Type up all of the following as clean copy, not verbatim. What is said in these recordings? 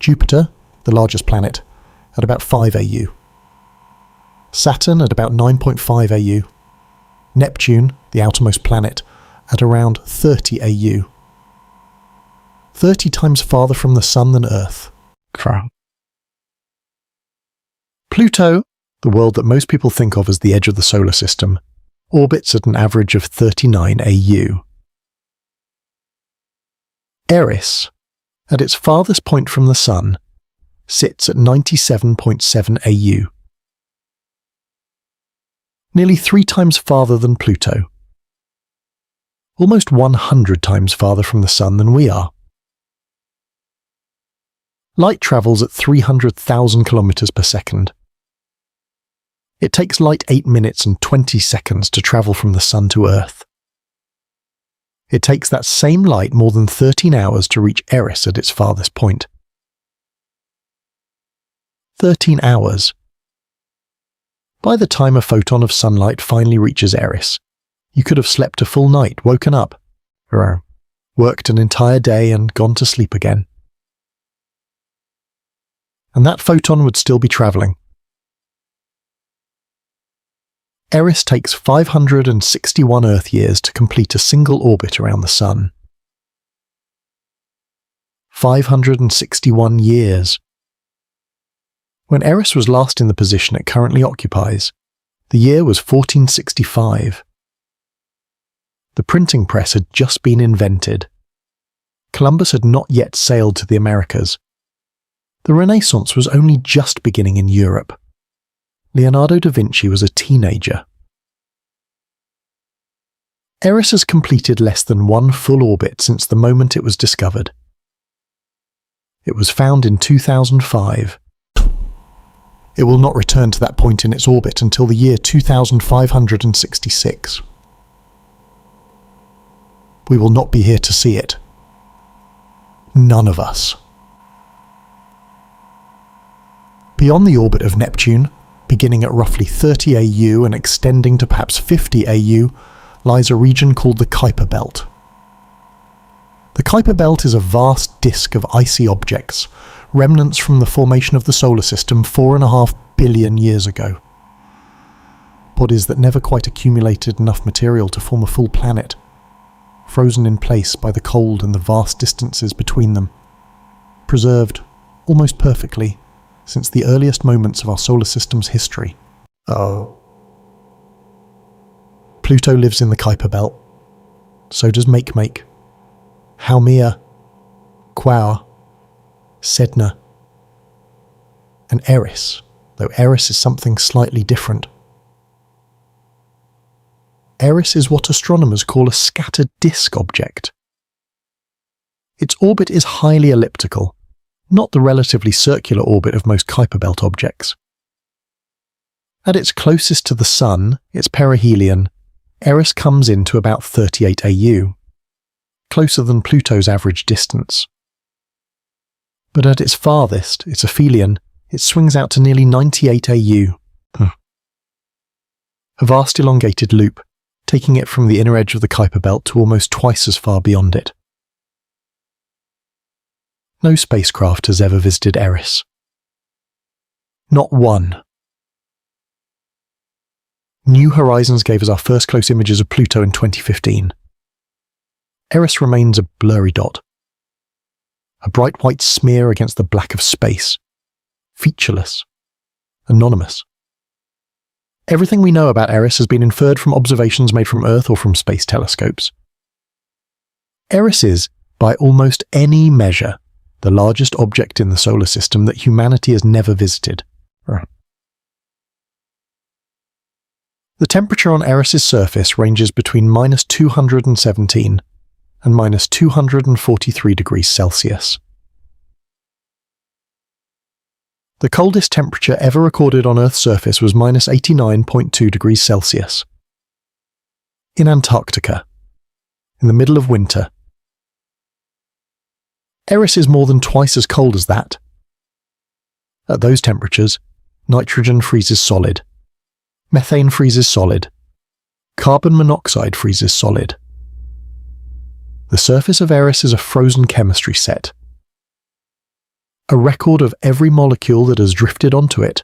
Jupiter, the largest planet, at about 5 AU. Saturn at about 9.5 AU. Neptune, the outermost planet, at around 30 AU. 30 times farther from the Sun than Earth. Pluto, the world that most people think of as the edge of the solar system, orbits at an average of 39 AU. Eris, at its farthest point from the Sun, sits at 97.7 AU. Nearly 3 times farther than Pluto. Almost 100 times farther from the Sun than we are. Light travels at 300,000 kilometers per second. It takes light 8 minutes and 20 seconds to travel from the Sun to Earth. It takes that same light more than 13 hours to reach Eris at its farthest point. 13 hours. By the time a photon of sunlight finally reaches Eris, you could have slept a full night, woken up, worked an entire day and gone to sleep again. And that photon would still be travelling. Eris takes 561 Earth years to complete a single orbit around the Sun. 561 years. When Eris was last in the position it currently occupies, the year was 1465. The printing press had just been invented. Columbus had not yet sailed to the Americas. The Renaissance was only just beginning in Europe. Leonardo da Vinci was a teenager. Eris has completed less than 1 full orbit since the moment it was discovered. It was found in 2005. It will not return to that point in its orbit until the year 2566. We will not be here to see it. None of us. Beyond the orbit of Neptune, beginning at roughly 30 AU and extending to perhaps 50 AU, lies a region called the Kuiper Belt. The Kuiper Belt is a vast disk of icy objects, remnants from the formation of the solar system 4.5 billion years ago. Bodies that never quite accumulated enough material to form a full planet, frozen in place by the cold and the vast distances between them, preserved almost perfectly since the earliest moments of our solar system's history. Pluto lives in the Kuiper Belt. So does Makemake, Haumea, Quaoar, Sedna, and Eris, though Eris is something slightly different. Eris is what astronomers call a scattered disk object. Its orbit is highly elliptical, not the relatively circular orbit of most Kuiper Belt objects. At its closest to the Sun, its perihelion, Eris comes in to about 38 AU, closer than Pluto's average distance. But at its farthest, its aphelion, it swings out to nearly 98 AU. A vast elongated loop, taking it from the inner edge of the Kuiper Belt to almost twice as far beyond it. No spacecraft has ever visited Eris. Not one. New Horizons gave us our first close images of Pluto in 2015. Eris remains a blurry dot. A bright white smear against the black of space. Featureless. Anonymous. Everything we know about Eris has been inferred from observations made from Earth or from space telescopes. Eris is, by almost any measure, the largest object in the solar system that humanity has never visited. The temperature on Eris's surface ranges between -217 and -243 degrees Celsius. The coldest temperature ever recorded on Earth's surface was -89.2 degrees Celsius. In Antarctica, in the middle of winter. Eris is more than twice as cold as that. At those temperatures, nitrogen freezes solid, methane freezes solid, carbon monoxide freezes solid. The surface of Eris is a frozen chemistry set. a record of every molecule that has drifted onto it,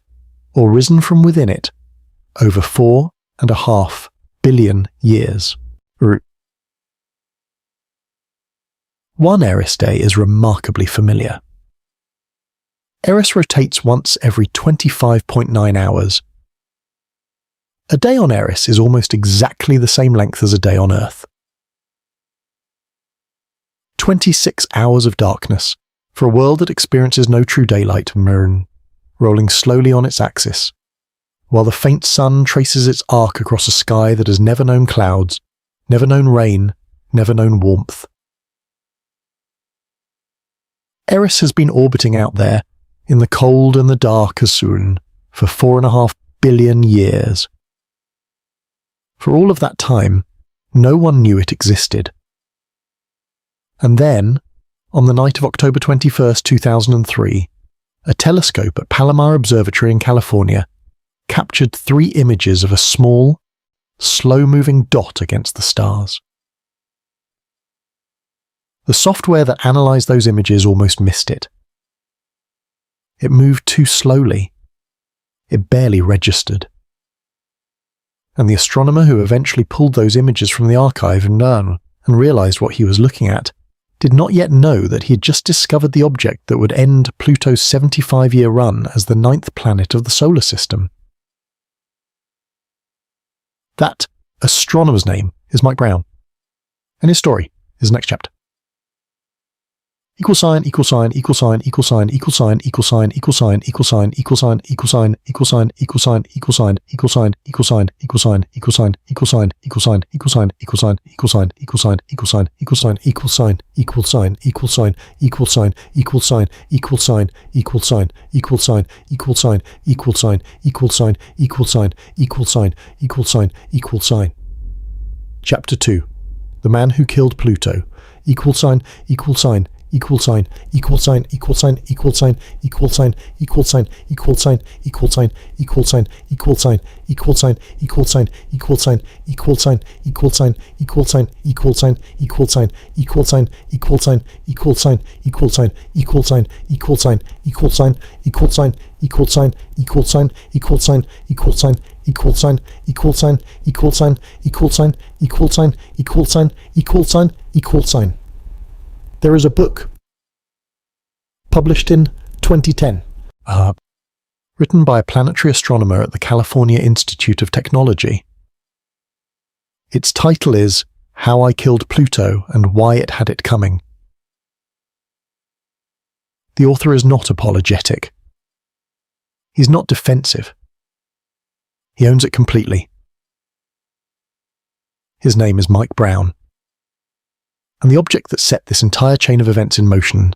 or risen from within it, over 4.5 billion years. One Eris day is remarkably familiar. Eris rotates once every 25.9 hours. A day on Eris is almost exactly the same length as a day on Earth. 26 hours of darkness for a world that experiences no true daylight, rolling slowly on its axis, while the faint sun traces its arc across a sky that has never known clouds, never known rain, never known warmth. Eris has been orbiting out there, in the cold and the dark as soon, for 4.5 billion years. For all of that time, no one knew it existed. And then, on the night of October 21st, 2003, a telescope at Palomar Observatory in California captured 3 images of a small, slow-moving dot against the stars. The software that analysed those images almost missed it. It moved too slowly. It barely registered. And the astronomer who eventually pulled those images from the archive and realised what he was looking at did not yet know that he had just discovered the object that would end Pluto's 75-year run as the 9th planet of the solar system. That astronomer's name is Mike Brown, and his story is the next chapter. ==================================================================================================================================Chapter 2. The Man Who Killed Pluto. There is a book published in 2010, written by a planetary astronomer at the California Institute of Technology. Its title is How I Killed Pluto and Why It Had It Coming. The author is not apologetic. He's not defensive. He owns it completely. His name is Mike Brown. And the object that set this entire chain of events in motion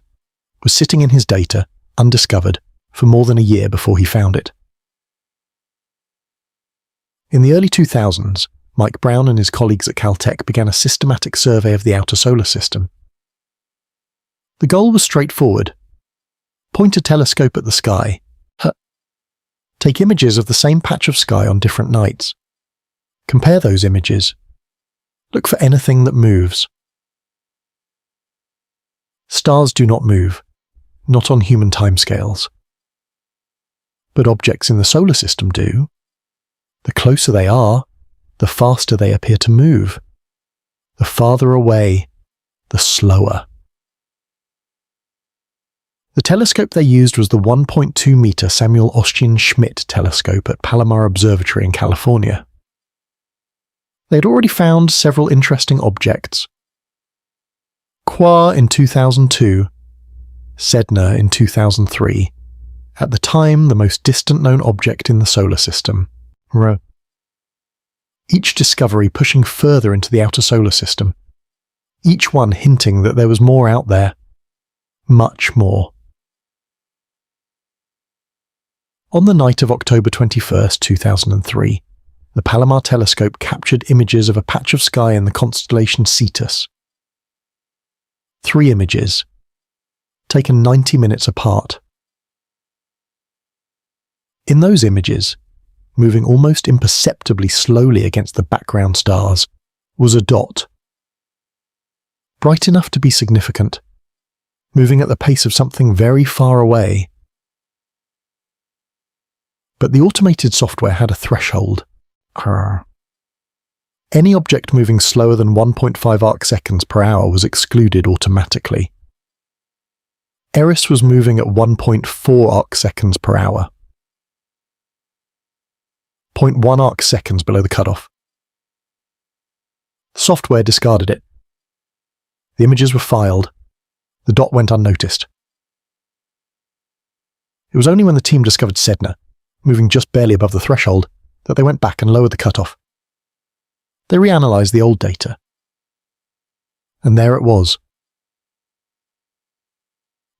was sitting in his data, undiscovered, for more than a year before he found it. In the early 2000s, Mike Brown and his colleagues at Caltech began a systematic survey of the outer solar system. The goal was straightforward. Point a telescope at the sky. Take images of the same patch of sky on different nights. Compare those images. Look for anything that moves. Stars do not move, not on human timescales. But objects in the solar system do. The closer they are, the faster they appear to move. The farther away, the slower. The telescope they used was the 1.2-meter Samuel Oschin Schmidt telescope at Palomar Observatory in California. They had already found several interesting objects. Quasar in 2002, Sedna in 2003, at the time the most distant known object in the solar system, Rho. Each discovery pushing further into the outer solar system, each one hinting that there was more out there, much more. On the night of October 21st, 2003, the Palomar telescope captured images of a patch of sky in the constellation Cetus. 3 images, taken 90 minutes apart. In those images, moving almost imperceptibly slowly against the background stars, was a dot. Bright enough to be significant, moving at the pace of something very far away. But the automated software had a threshold. Any object moving slower than 1.5 arc-seconds per hour was excluded automatically. Eris was moving at 1.4 arc-seconds per hour. 0.1 arc-seconds below the cutoff. The software discarded it. The images were filed. The dot went unnoticed. It was only when the team discovered Sedna, moving just barely above the threshold, that they went back and lowered the cutoff. They reanalyzed the old data. And there it was.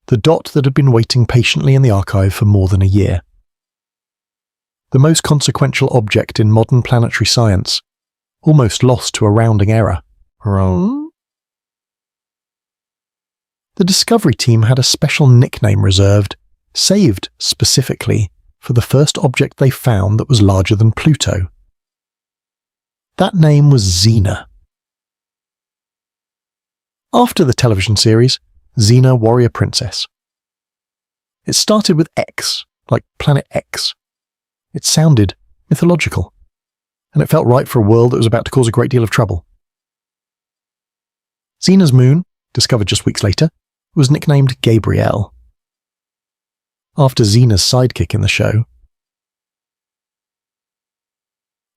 The dot that had been waiting patiently in the archive for more than a year. The most consequential object in modern planetary science, almost lost to a rounding error. The Discovery team had a special nickname reserved, saved specifically, for the first object they found that was larger than Pluto. That name was Xena. After the television series, Xena Warrior Princess. It started with X, like Planet X. It sounded mythological, and it felt right for a world that was about to cause a great deal of trouble. Xena's moon, discovered just weeks later, was nicknamed Gabrielle, after Xena's sidekick in the show.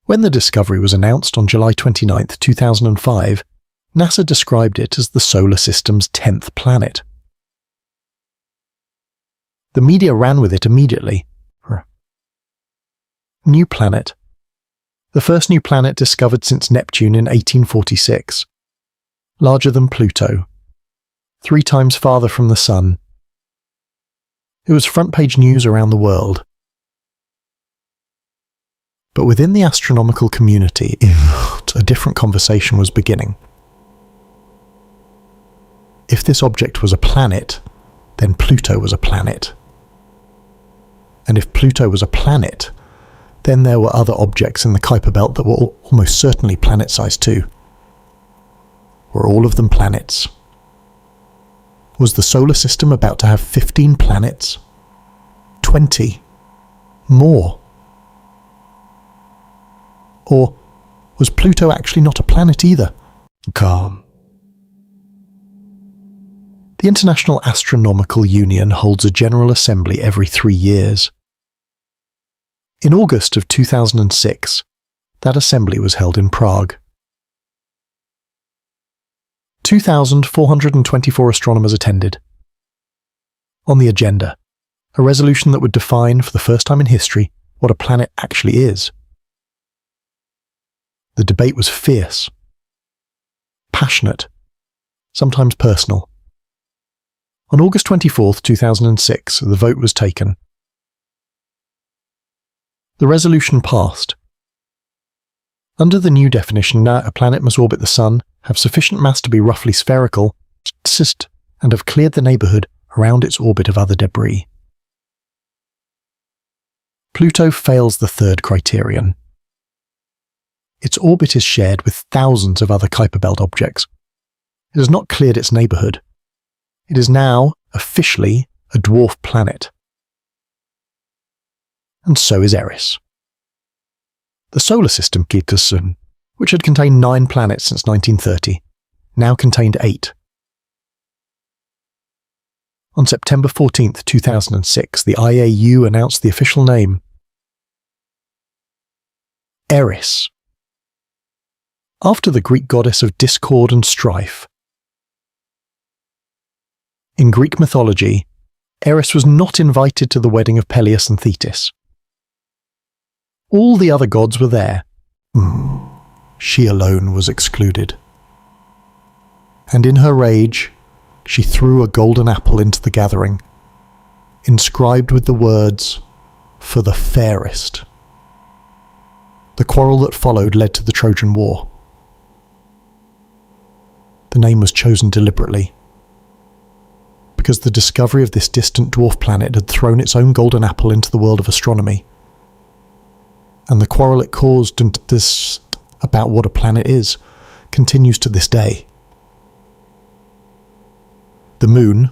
When the discovery was announced on July 29, 2005, NASA described it as the solar system's 10th planet. The media ran with it immediately. New planet. The first new planet discovered since Neptune in 1846. Larger than Pluto. 3 times farther from the Sun. It was front-page news around the world. But within the astronomical community, a different conversation was beginning. If this object was a planet, then Pluto was a planet. And if Pluto was a planet, then there were other objects in the Kuiper Belt that were almost certainly planet-sized too. Were all of them planets? Was the solar system about to have 15 planets? 20? More? Or was Pluto actually not a planet either? Calm. The International Astronomical Union holds a General Assembly every 3 years. In August of 2006, that assembly was held in Prague. 2,424 astronomers attended. On the agenda, a resolution that would define, for the first time in history, what a planet actually is. The debate was fierce, passionate, sometimes personal. On August 24, 2006, the vote was taken. The resolution passed. Under the new definition, a planet must orbit the Sun, have sufficient mass to be roughly spherical, and have cleared the neighbourhood around its orbit of other debris. Pluto fails the third criterion. Its orbit is shared with thousands of other Kuiper Belt objects. It has not cleared its neighbourhood. It is now, officially, a dwarf planet. And so is Eris. The solar system, which had contained 9 planets since 1930, now contained 8. On September 14, 2006, the IAU announced the official name. Eris. After the Greek goddess of discord and strife. In Greek mythology, Eris was not invited to the wedding of Peleus and Thetis. All the other gods were there. She alone was excluded. And in her rage, she threw a golden apple into the gathering, inscribed with the words, "For the fairest." The quarrel that followed led to the Trojan War. The name was chosen deliberately, because the discovery of this distant dwarf planet had thrown its own golden apple into the world of astronomy. And the quarrel it caused about what a planet is continues to this day. The moon,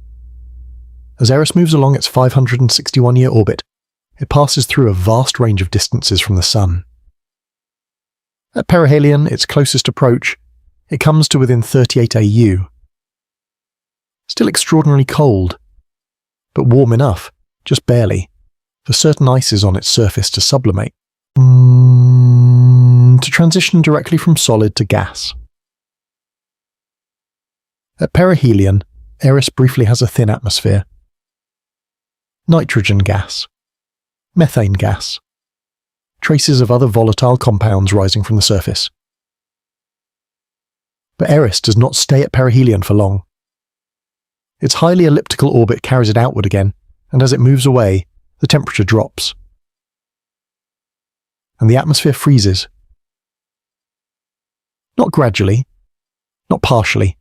As Eris moves along its 561-year orbit, it passes through a vast range of distances from the Sun. At perihelion, its closest approach, it comes to within 38 AU. Still extraordinarily cold, but warm enough, just barely, for certain ices on its surface to sublimate, to transition directly from solid to gas. At perihelion, Eris briefly has a thin atmosphere. Nitrogen gas, methane gas, traces of other volatile compounds rising from the surface. But Eris does not stay at perihelion for long. Its highly elliptical orbit carries it outward again, and as it moves away, the temperature drops. And the atmosphere freezes. Not gradually, not partially.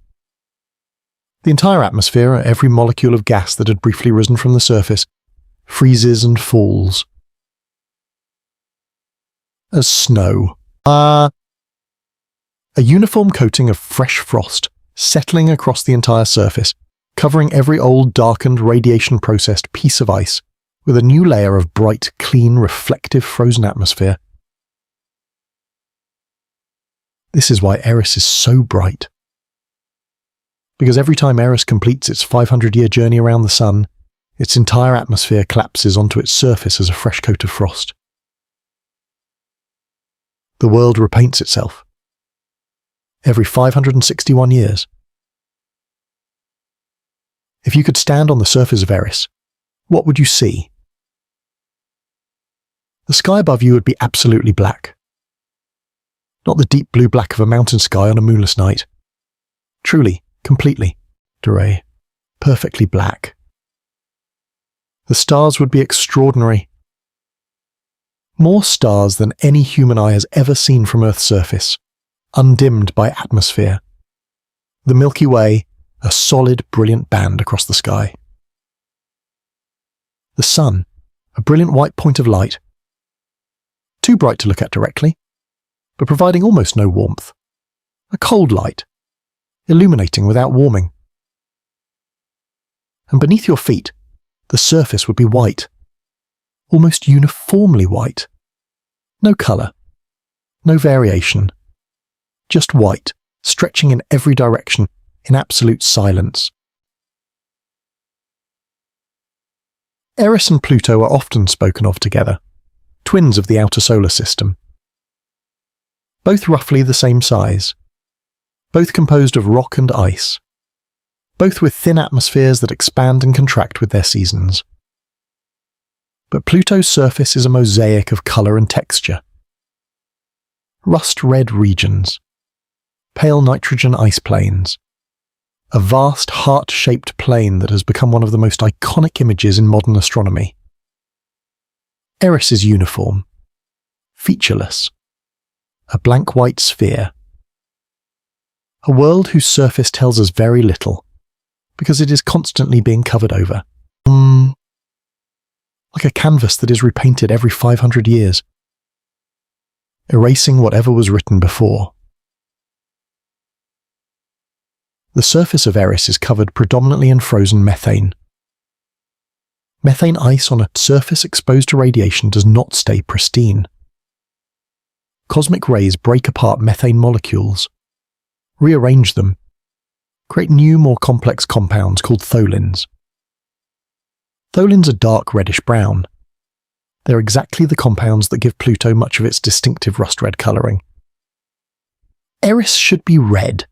The entire atmosphere, every molecule of gas that had briefly risen from the surface, freezes and falls. As snow. A uniform coating of fresh frost, settling across the entire surface, covering every old, darkened, radiation-processed piece of ice with a new layer of bright, clean, reflective frozen atmosphere. This is why Eris is so bright. Because every time Eris completes its 500-year journey around the Sun, its entire atmosphere collapses onto its surface as a fresh coat of frost. The world repaints itself. Every 561 years. If you could stand on the surface of Eris, what would you see? The sky above you would be absolutely black. Not the deep blue black of a mountain sky on a moonless night. Truly, completely, Dore, perfectly black. The stars would be extraordinary. More stars than any human eye has ever seen from Earth's surface, undimmed by atmosphere. The Milky Way, a solid, brilliant band across the sky. The Sun, a brilliant white point of light. Too bright to look at directly, but providing almost no warmth. A cold light, illuminating without warming. And beneath your feet, the surface would be white, almost uniformly white. No colour, no variation, just white, stretching in every direction, in absolute silence. Eris and Pluto are often spoken of together, twins of the outer solar system. Both roughly the same size, both composed of rock and ice, both with thin atmospheres that expand and contract with their seasons. But Pluto's surface is a mosaic of colour and texture. Rust-red regions, pale nitrogen ice plains, a vast heart-shaped plain that has become one of the most iconic images in modern astronomy. Eris is uniform, featureless, a blank white sphere. A world whose surface tells us very little, because it is constantly being covered over. Like a canvas that is repainted every 500 years, erasing whatever was written before. The surface of Eris is covered predominantly in frozen methane. Methane ice on a surface exposed to radiation does not stay pristine. Cosmic rays break apart methane molecules, rearrange them, create new, more complex compounds called tholins. Tholins are dark reddish-brown. They're exactly the compounds that give Pluto much of its distinctive rust-red colouring. Eris should be red.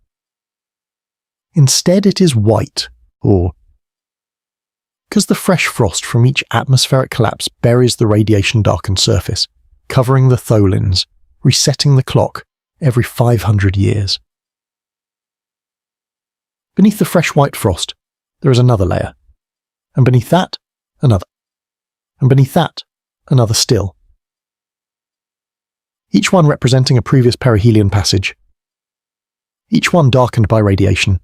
Instead it is white, because the fresh frost from each atmospheric collapse buries the radiation-darkened surface, covering the tholins, resetting the clock every 500 years. Beneath the fresh white frost, there is another layer, and beneath that, another, and beneath that, another still. Each one representing a previous perihelion passage, each one darkened by radiation,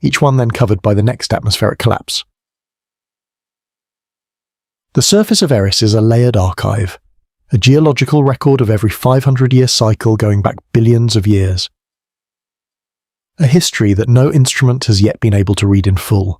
each one then covered by the next atmospheric collapse. The surface of Eris is a layered archive, a geological record of every 500-year cycle going back billions of years. A history that no instrument has yet been able to read in full.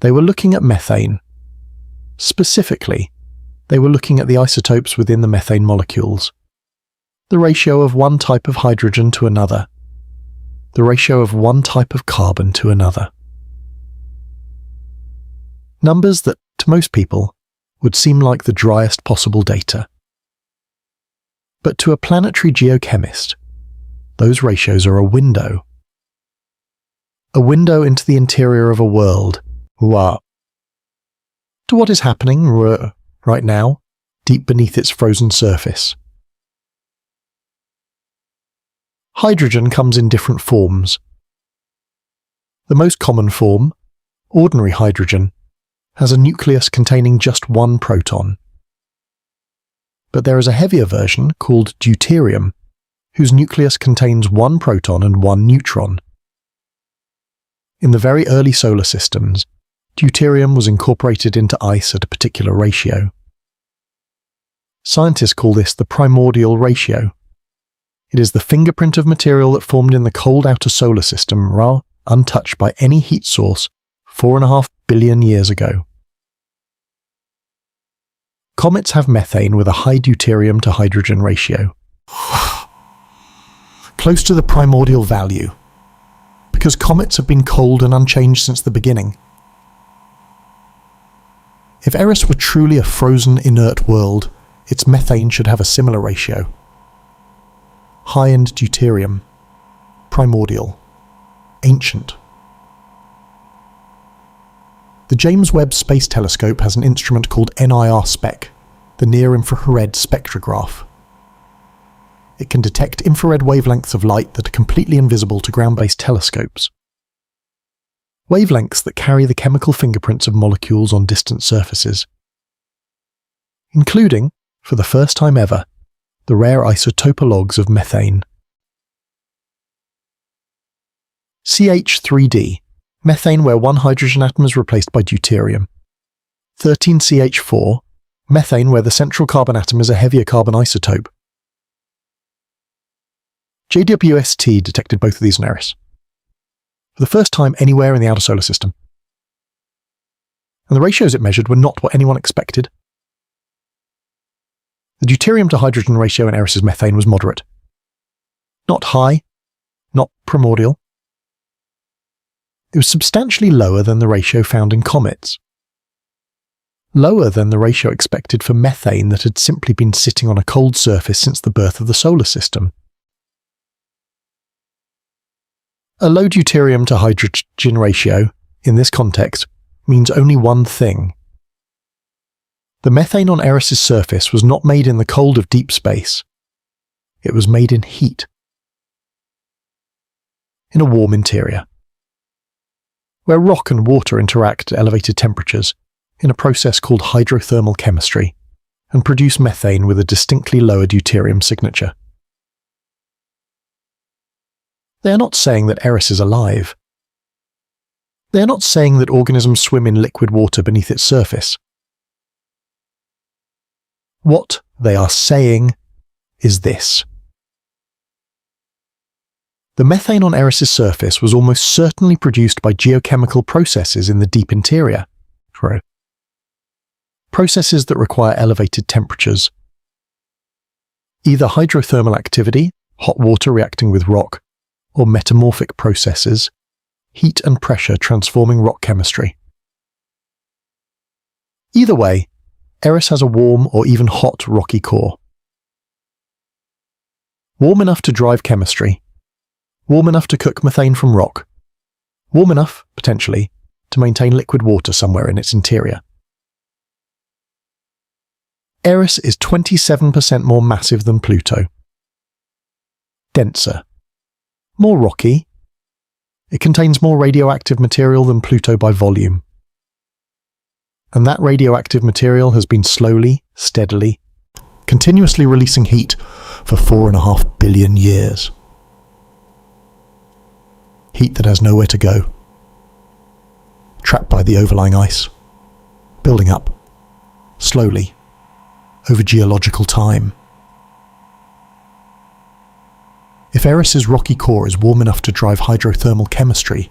they were looking at methane. Specifically, they were looking at the isotopes within the methane molecules, the ratio of one type of hydrogen to another, the ratio of one type of carbon to another. Numbers that, to most people, would seem like the driest possible data. But to a planetary geochemist, those ratios are a window. A window into the interior of a world, to what is happening right now, deep beneath its frozen surface. Hydrogen comes in different forms. The most common form, ordinary hydrogen, has a nucleus containing just one proton. But there is a heavier version called deuterium, whose nucleus contains one proton and one neutron. In the very early solar systems, deuterium was incorporated into ice at a particular ratio. Scientists call this the primordial ratio. It is the fingerprint of material that formed in the cold outer solar system, untouched by any heat source 4.5 billion years ago. Comets have methane with a high deuterium to hydrogen ratio, close to the primordial value, because comets have been cold and unchanged since the beginning. If Eris were truly a frozen, inert world, its methane should have a similar ratio. High-end deuterium, primordial, ancient. The James Webb Space Telescope has an instrument called NIR-SPEC, the Near-Infrared Spectrograph. It can detect infrared wavelengths of light that are completely invisible to ground-based telescopes. Wavelengths that carry the chemical fingerprints of molecules on distant surfaces, including, for the first time ever, the rare isotopologues of methane. CH3D, methane where one hydrogen atom is replaced by deuterium. 13CH4, methane where the central carbon atom is a heavier carbon isotope. JWST detected both of these in Eris, for the first time anywhere in the outer solar system. And the ratios it measured were not what anyone expected. The deuterium to hydrogen ratio in Eris's methane was moderate. Not high, not primordial. It was substantially lower than the ratio found in comets. Lower than the ratio expected for methane that had simply been sitting on a cold surface since the birth of the solar system. A low deuterium to hydrogen ratio, in this context, means only one thing. The methane on Eris's surface was not made in the cold of deep space. It was made in heat. In a warm interior, where rock and water interact at elevated temperatures in a process called hydrothermal chemistry and produce methane with a distinctly lower deuterium signature. They are not saying that Eris is alive. They are not saying that organisms swim in liquid water beneath its surface. What they are saying is this. The methane on Eris's surface was almost certainly produced by geochemical processes in the deep interior. Processes that require elevated temperatures. Either hydrothermal activity, hot water reacting with rock, or metamorphic processes, heat and pressure transforming rock chemistry. Either way, Eris has a warm or even hot rocky core. Warm enough to drive chemistry, warm enough to cook methane from rock, warm enough, potentially, to maintain liquid water somewhere in its interior. Eris is 27% more massive than Pluto. Denser. More rocky. It contains more radioactive material than Pluto by volume. And that radioactive material has been slowly, steadily, continuously releasing heat for 4.5 billion years. Heat that has nowhere to go. Trapped by the overlying ice. Building up. Slowly. Over geological time. If Eris's rocky core is warm enough to drive hydrothermal chemistry,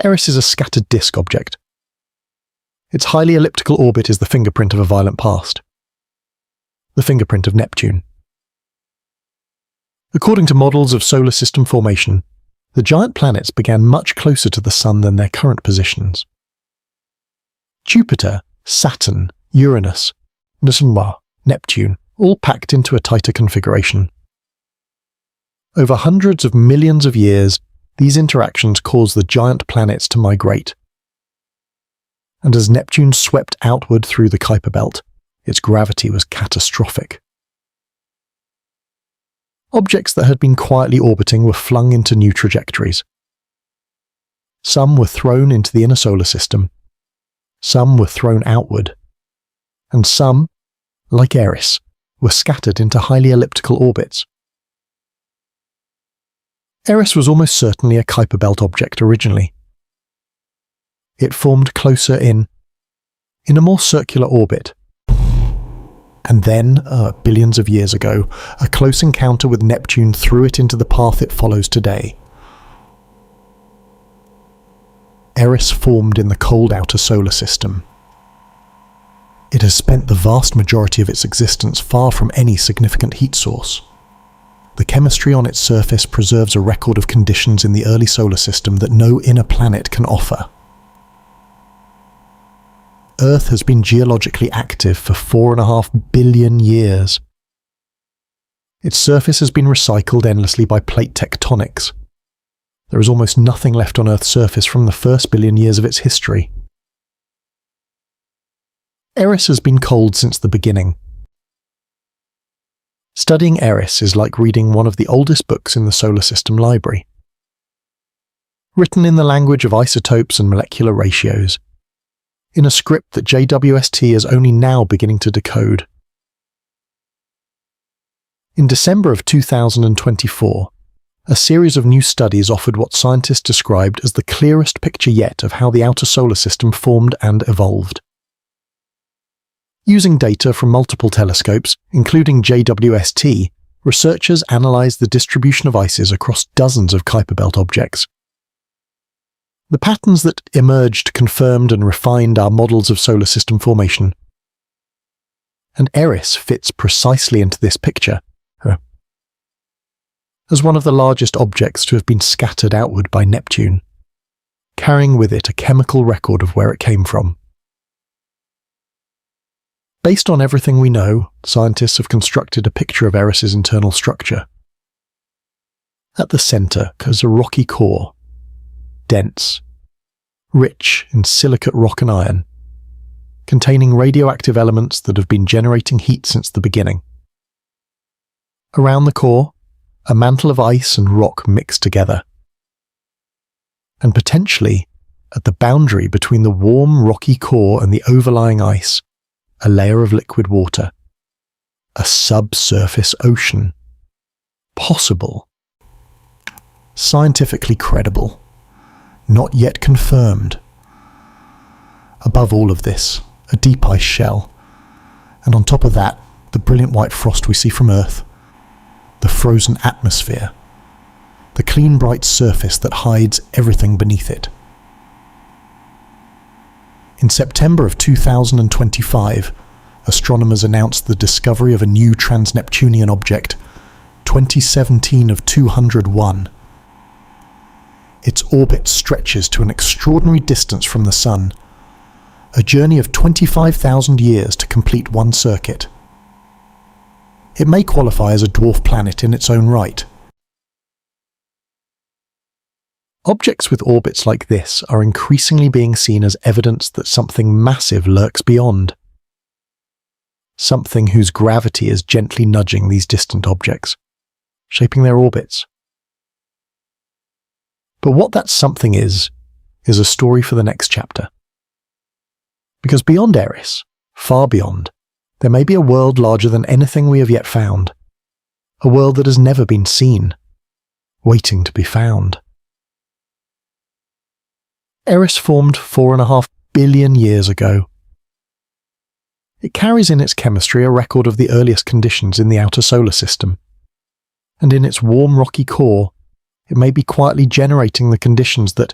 Eris is a scattered disk object. Its highly elliptical orbit is the fingerprint of a violent past. The fingerprint of Neptune. According to models of solar system formation, the giant planets began much closer to the Sun than their current positions. Jupiter, Saturn, Uranus, Neptune, all packed into a tighter configuration. Over hundreds of millions of years, these interactions caused the giant planets to migrate. And as Neptune swept outward through the Kuiper Belt, its gravity was catastrophic. Objects that had been quietly orbiting were flung into new trajectories. Some were thrown into the inner solar system, some were thrown outward, and some, like Eris, were scattered into highly elliptical orbits. Eris was almost certainly a Kuiper Belt object originally. It formed closer in a more circular orbit. And then, billions of years ago, a close encounter with Neptune threw it into the path it follows today. Eris formed in the cold outer solar system. It has spent the vast majority of its existence far from any significant heat source. The chemistry on its surface preserves a record of conditions in the early solar system that no inner planet can offer. Earth has been geologically active for 4.5 billion years. Its surface has been recycled endlessly by plate tectonics. There is almost nothing left on Earth's surface from the first billion years of its history. Eris has been cold since the beginning. Studying Eris is like reading one of the oldest books in the solar system library. Written in the language of isotopes and molecular ratios, in a script that JWST is only now beginning to decode. In December of 2024, a series of new studies offered what scientists described as the clearest picture yet of how the outer solar system formed and evolved. Using data from multiple telescopes, including JWST, researchers analysed the distribution of ices across dozens of Kuiper Belt objects. The patterns that emerged confirmed and refined our models of solar system formation. And Eris fits precisely into this picture, as one of the largest objects to have been scattered outward by Neptune, carrying with it a chemical record of where it came from. Based on everything we know, scientists have constructed a picture of Eris's internal structure. At the centre is a rocky core, dense, rich in silicate rock and iron, containing radioactive elements that have been generating heat since the beginning. Around the core, a mantle of ice and rock mixed together. And potentially, at the boundary between the warm, rocky core and the overlying ice, a layer of liquid water. A subsurface ocean. Possible. Scientifically credible. Not yet confirmed. Above all of this, a deep ice shell. And on top of that, the brilliant white frost we see from Earth. The frozen atmosphere. The clean, bright surface that hides everything beneath it. In September of 2025, astronomers announced the discovery of a new trans-Neptunian object, 2017 of 201. Its orbit stretches to an extraordinary distance from the Sun, a journey of 25,000 years to complete one circuit. It may qualify as a dwarf planet in its own right. Objects with orbits like this are increasingly being seen as evidence that something massive lurks beyond. Something whose gravity is gently nudging these distant objects, shaping their orbits. But what that something is a story for the next chapter. Because beyond Eris, far beyond, there may be a world larger than anything we have yet found. A world that has never been seen, waiting to be found. Eris formed 4.5 billion years ago. It carries in its chemistry a record of the earliest conditions in the outer solar system, and in its warm rocky core, it may be quietly generating the conditions that,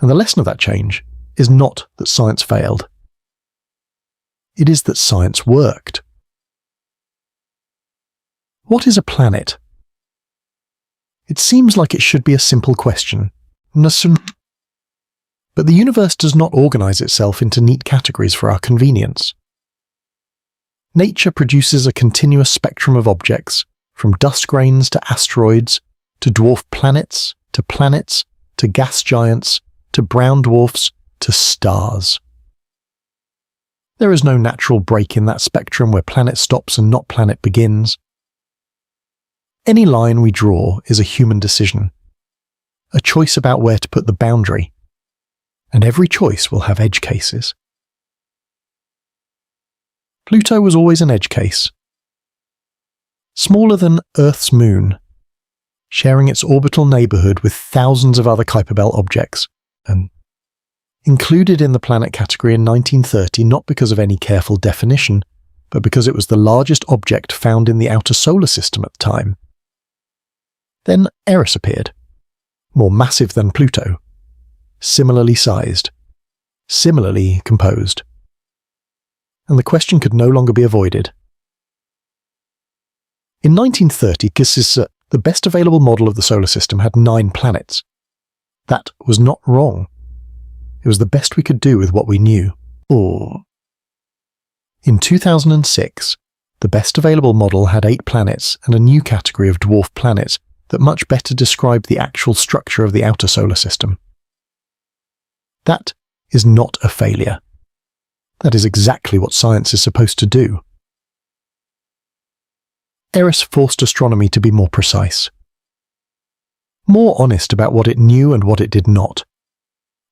And the lesson of that change is not that science failed. It is that science worked. What is a planet? It seems like it should be a simple question. But the universe does not organize itself into neat categories for our convenience. Nature produces a continuous spectrum of objects, from dust grains to asteroids, to dwarf planets, to gas giants, to brown dwarfs, to stars. There is no natural break in that spectrum where planet stops and not planet begins. Any line we draw is a human decision, a choice about where to put the boundary, and every choice will have edge cases. Pluto was always an edge case. Smaller than Earth's moon, sharing its orbital neighbourhood with thousands of other Kuiper Belt objects, and included in the planet category in 1930 not because of any careful definition, but because it was the largest object found in the outer solar system at the time. Then Eris appeared, more massive than Pluto, similarly sized, similarly composed. And the question could no longer be avoided. In 1930, the best available model of the solar system had 9 planets. That was not wrong. It was the best we could do with what we knew. In 2006, the best available model had 8 planets and a new category of dwarf planets that much better described the actual structure of the outer solar system. That is not a failure. That is exactly what science is supposed to do. Eris forced astronomy to be more precise, more honest about what it knew and what it did not,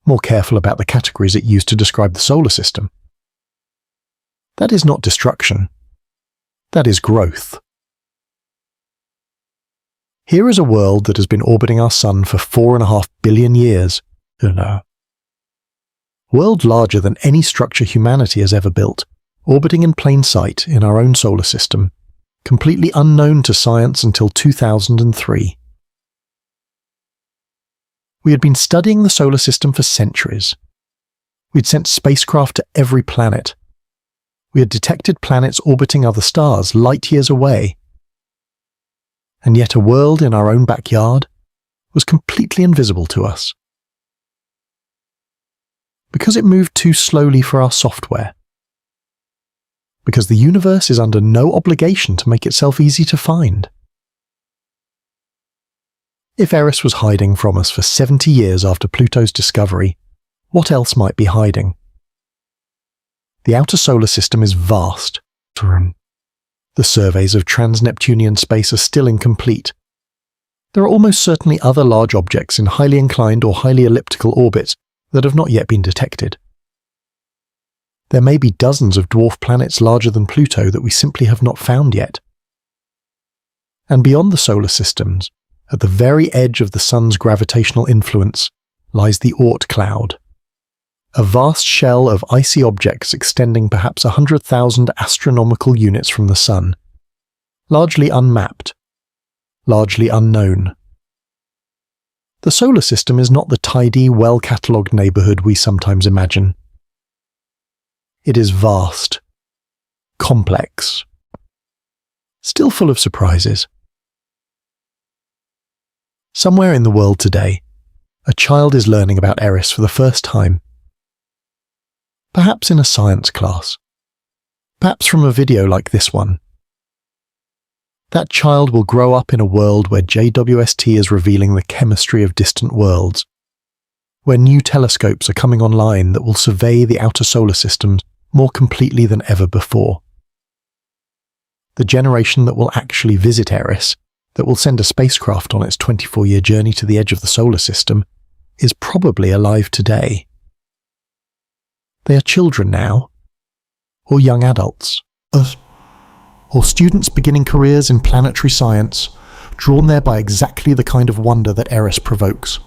more careful about the categories it used to describe the solar system. That is not destruction. That is growth. Here is a world that has been orbiting our sun for 4.5 billion years. World larger than any structure humanity has ever built, orbiting in plain sight in our own solar system, completely unknown to science until 2003. We had been studying the solar system for centuries. We'd sent spacecraft to every planet. We had detected planets orbiting other stars light years away. And yet a world in our own backyard was completely invisible to us. Because it moved too slowly for our software. Because the universe is under no obligation to make itself easy to find. If Eris was hiding from us for 70 years after Pluto's discovery, what else might be hiding? The outer solar system is vast. The surveys of trans-Neptunian space are still incomplete. There are almost certainly other large objects in highly inclined or highly elliptical orbits that have not yet been detected. There may be dozens of dwarf planets larger than Pluto that we simply have not found yet. And beyond the solar systems, at the very edge of the sun's gravitational influence, lies the Oort cloud, a vast shell of icy objects extending perhaps 100,000 astronomical units from the sun, largely unmapped, largely unknown. The solar system is not the tidy, well-catalogued neighbourhood we sometimes imagine. It is vast, complex, still full of surprises. Somewhere in the world today, a child is learning about Eris for the first time. Perhaps in a science class. Perhaps from a video like this one. That child will grow up in a world where JWST is revealing the chemistry of distant worlds, where new telescopes are coming online that will survey the outer solar systems more completely than ever before. The generation that will actually visit Eris, that will send a spacecraft on its 24-year journey to the edge of the solar system, is probably alive today. They are children now, or young adults, or students beginning careers in planetary science, drawn there by exactly the kind of wonder that Eris provokes.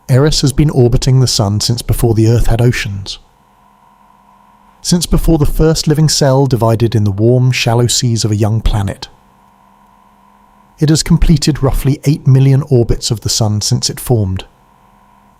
Eris has been orbiting the sun since before the Earth had oceans. Since before the first living cell divided in the warm, shallow seas of a young planet. It has completed roughly 8 million orbits of the sun since it formed,